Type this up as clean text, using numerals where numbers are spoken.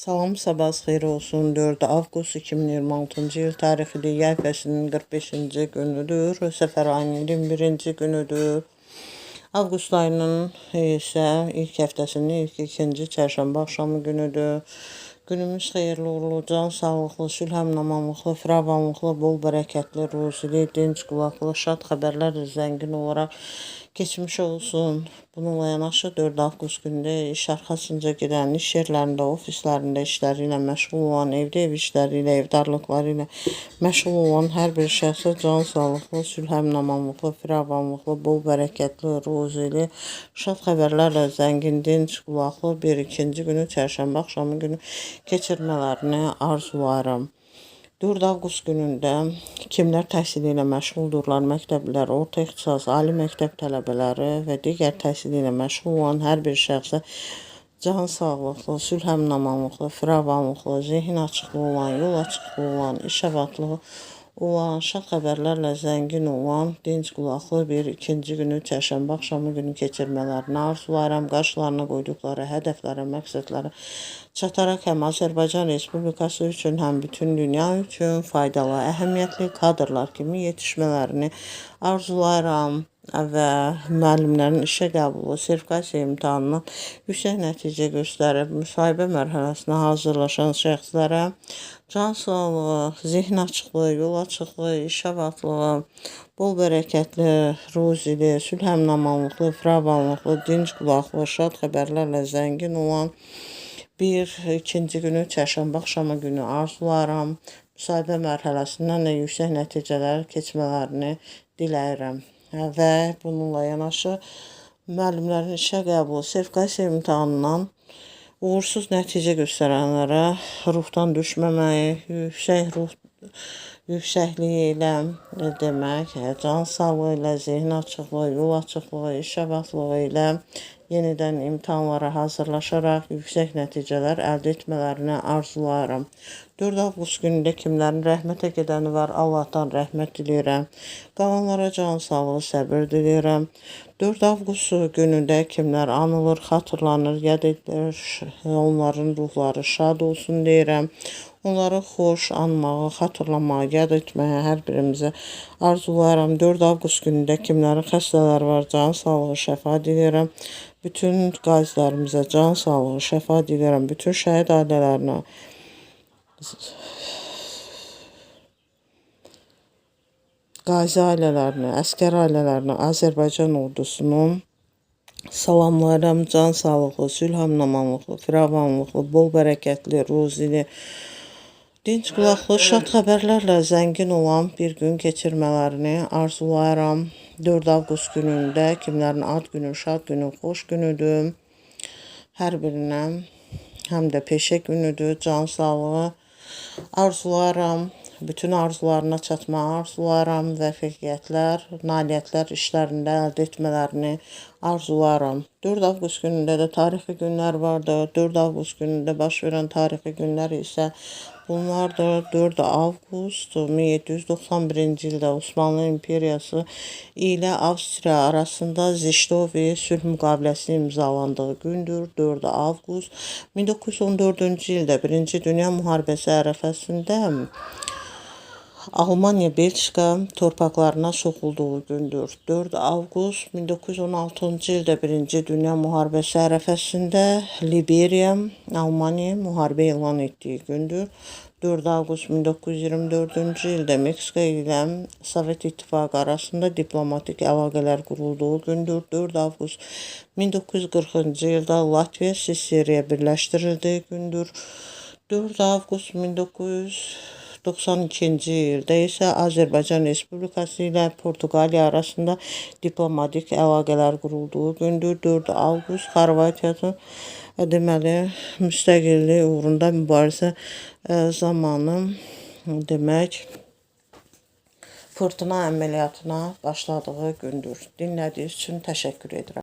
Salam, sabahınız xeyir olsun. 4 avqust 2026-cı il tarixidir. Yay fəslinin 45-ci günüdür. Səfər ayının 21-ci günüdür. Avqust ayının isə ilk həftəsinin ilk ikinci çərşənbə axşamı günüdür. Günümüz xeyirli uğurlu, can sağlıqlı, sülhəmnamanlıqlı, firavanlıqlı, bol bərəkətli, ruzili, dinc qulaqlı, şad xəbərlərlə zəngin olaraq keçmiş olsun. Bununla yanaşı 4 avqust günündə iş arxasınca gedən, iş yerlərində, ofislərində işləri ilə məşğul olan, evdə ev işləri ilə, evdarlıqları ilə məşğul olan hər bir şəxsə can sağlıqlı, sülhəmnamanlıqlı, firavanlıqlı, bol bərəkətli, ruzili, şad xəbərlərlə zəngin, dinc qulaqlı bir ikinci günü, çərşənbə axşamı günü keçirmələrini arzularım. 4 avqust günündə kimlər təhsili ilə məşğuldurlar, məktəblilər, orta ixtisas, ali məktəb tələbələri və digər təhsili ilə məşğul olan hər bir şəxsə can sağlıqlı, sülhəmnamanlıqlı, firavanlıqlı, zehin açıqlığı olan, yol açıqlığı olan, iş avadlığı olan, şad xəbərlərlə zəngin olan, dinc qulaqlı bir ikinci günü, çərşənbə axşamı günü keçirmələrini arzularım. Qarşılarına qoyduqları hədəflərə, məqsədlərə çataraq həm Azərbaycan Respublikası üçün, həm bütün dünya üçün faydalı, əhəmiyyətli kadrlar kimi yetişmələrini arzulayıram və müəllimlərin işə qəbulu, sertifikasiya imtahanından yüksək nəticə göstərib müsahibə mərhələsinə hazırlaşan şəxslərə can sağlığı, zehin açıqlığı, yol açıqlığı, iş avadlığı, bol bərəkətli, ruzili, sülhəmnamanlıqlı, firavanlıqlı, dinc qulaqlı, şad xəbərlərlə zəngin olan bir ikinci günü, çərşənbə axşamı günü arzularım. Müsahibə mərhələsindən də yüksək nəticələr keçmələrini diləyirəm. Və bununla yanaşı müəllimlərin işə qəbulu, sertifikasiya imtahanından uğursuz nəticə göstərənlərə ruhdan düşməməyi, yüksək ruh yüksəkliyi ilə demək, can sağlığı ilə, zehin açıqlığı, yol açıqlığı, iş avadlığı ilə yenidən imtahanlara hazırlaşaraq yüksək nəticələr əldə etmələrini arzularım. 4 avqust günündə kimlərin rəhmətə gedəni var, Allahdan rəhmət diləyirəm. Qalanlara can sağlığı, səbir diləyirəm. 4 avqust günündə kimlər anılır, xatırlanır, yad edilir, onların ruhları şad olsun deyirəm. Onları xoş anmağı, xatırlamağı, yad etməyə hər birimizə arzularım. 4 avqust günündə kimlərin xəstələri var, can sağlığı, şəfa diləyirəm. Bütün qazilərimizə can sağlığı, şəfa diləyirəm. Bütün şəhid ailələrinə, qazi ailələrinə, əskər ailələrinə, Azərbaycan ordusunun salamlayıram. Can sağlıqlı, sülhəmnamanlıqlı, firavanlıqlı, bol bərəkətli, ruzili, dinc qulaqlı, şad xəbərlərlə zəngin olan bir gün keçirmələrini arzulayıram. 4 avqust günündə kimlərin ad günü, şad günü, xoş günüdür. Hər birinə həm də peşə günüdür, can sağlığı arzulayıram. Bütün arzularına çatmağı arzulayıram. Vəfəqiyyətlər, nailiyyətlər işlərində əldə etmələrini arzulayıram. 4 avqust günündə də tarixi günlər vardır. 4 avqust günündə baş verən tarixi günlər isə bunlardır. 4 avqust 1791-ci ildə Osmanlı İmperiyası ilə Avstriya arasında Zeştovi sülh müqaviləsi imzalandığı gündür. 4 avqust 1914-cü ildə 1-ci Dünya müharibəsi ərəfəsində Almaniya, Belçika torpaqlarına soxulduğu gündür. 4 avqust 1916-cı ildə 1-ci Dünya müharibəsi ərəfəsində Liberiya, Almaniya müharibə elan etdiyi gündür. 4 avqust 1924-cü ildə Meksika ilə Sovet İttifaqı arasında diplomatik əlaqələr qurulduğu gündür. 4 avqust 1940-cı ildə Latviya SSR-yə birləşdirildiyi gündür. 4 avqust 1992-ci ildə isə Azərbaycan Respublikası ilə Portuqaliya arasında diplomatik əlaqələr qurulduğu gündür. 4 avqust Xorvatiyanın deməli müstəqillik uğrunda mübarizə zamanı demək fırtına əməliyyatına başladığı gündür. Dinlədiyiniz üçün təşəkkür edirəm.